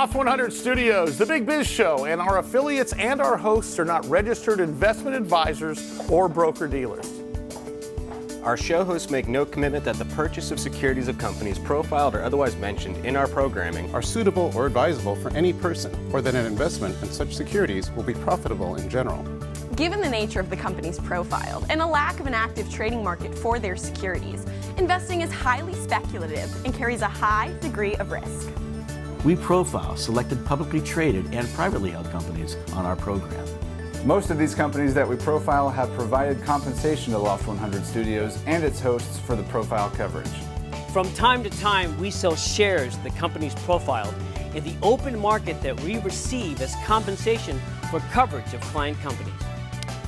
Loft 100 Studios, The Big Biz Show, and our affiliates and our hosts are not registered investment advisors or broker-dealers. Our show hosts make no commitment that the purchase of securities of companies profiled or otherwise mentioned in our programming are suitable or advisable for any person, or that an investment in such securities will be profitable in general. Given the nature of the companies profiled and a lack of an active trading market for their securities, investing is highly speculative and carries a high degree of risk. We profile selected publicly traded and privately held companies on our program. Most of these companies that we profile have provided compensation to Loft 100 Studios and its hosts for the profile coverage. From time to time, we sell shares of the companies profiled in the open market that we receive as compensation for coverage of client companies.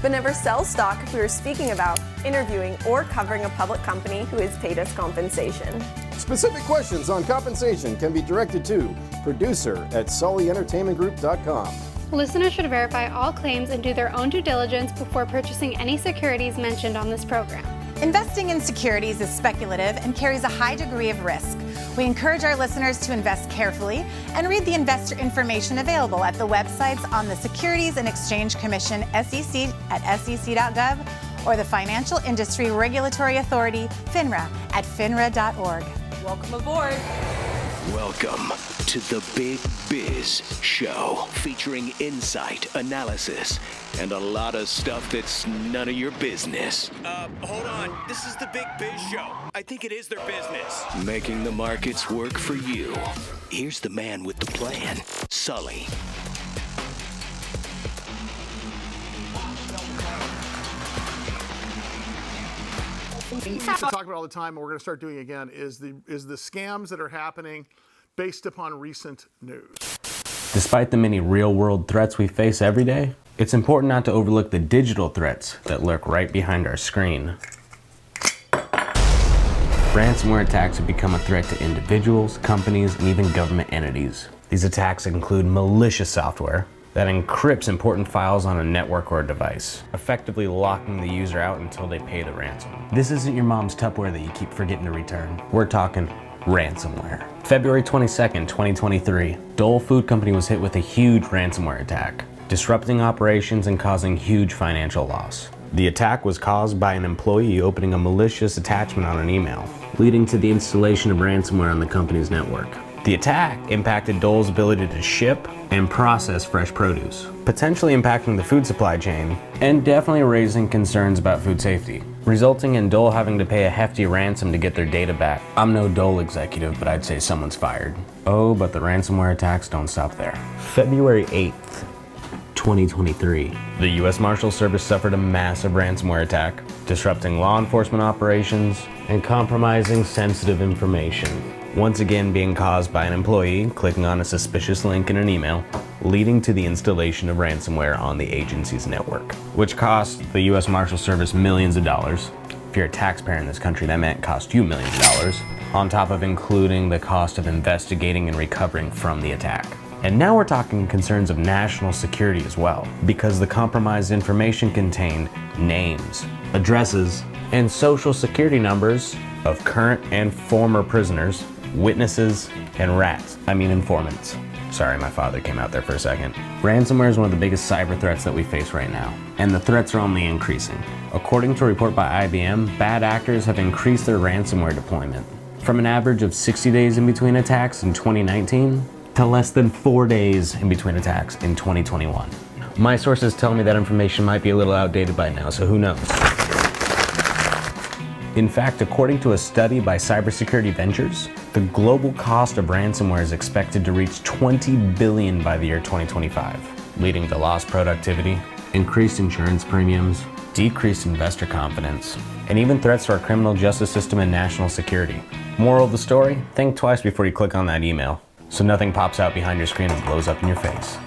But never sell stock if we are speaking about, interviewing, or covering a public company who has paid us compensation. Specific questions on compensation can be directed to producer@sullyentertainmentgroup.com. Listeners should verify all claims and do their own due diligence before purchasing any securities mentioned on this program. Investing in securities is speculative and carries a high degree of risk. We encourage our listeners to invest carefully and read the investor information available at the websites on the Securities and Exchange Commission, SEC at sec.gov, or the Financial Industry Regulatory Authority, FINRA, at finra.org. Welcome aboard. Welcome to the Big Biz Show, featuring insight, analysis, and a lot of stuff that's none of your business. Hold on. This is the Big Biz Show. I think it is their business. Making the markets work for you. Here's the man with the plan, Sully. We talk about all the time, and we're going to start doing again, is the scams that are happening based upon recent news. Despite the many real-world threats we face every day, it's important not to overlook the digital threats that lurk right behind our screen. Ransomware attacks have become a threat to individuals, companies, and even government entities. These attacks include malicious software that encrypts important files on a network or a device, effectively locking the user out until they pay the ransom. This isn't your mom's Tupperware that you keep forgetting to return. We're talking ransomware. February 22nd, 2023, Dole Foods Company was hit with a huge ransomware attack, disrupting operations and causing huge financial loss. The attack was caused by an employee opening a malicious attachment on an email, leading to the installation of ransomware on the company's network. The attack impacted Dole's ability to ship and process fresh produce, potentially impacting the food supply chain and definitely raising concerns about food safety, resulting in Dole having to pay a hefty ransom to get their data back. I'm no Dole executive, but I'd say someone's fired. Oh, but the ransomware attacks don't stop there. February 8th, 2023, the U.S. Marshals Service suffered a massive ransomware attack, disrupting law enforcement operations and compromising sensitive information. Once again being caused by an employee clicking on a suspicious link in an email, leading to the installation of ransomware on the agency's network, which cost the U.S. Marshals Service millions of dollars. If you're a taxpayer in this country, that meant cost you millions of dollars, on top of including the cost of investigating and recovering from the attack. And now we're talking concerns of national security as well, because the compromised information contained names, addresses, and social security numbers of current and former prisoners, witnesses, and informants. Sorry, my father came out there for a second. Ransomware is one of the biggest cyber threats that we face right now, and the threats are only increasing. According to a report by IBM, bad actors have increased their ransomware deployment from an average of 60 days in between attacks in 2019 to less than 4 days in between attacks in 2021. My sources tell me that information might be a little outdated by now, so who knows? In fact, according to a study by Cybersecurity Ventures, the global cost of ransomware is expected to reach $20 billion by the year 2025, leading to lost productivity, increased insurance premiums, decreased investor confidence, and even threats to our criminal justice system and national security. Moral of the story, think twice before you click on that email, so nothing pops out behind your screen and blows up in your face.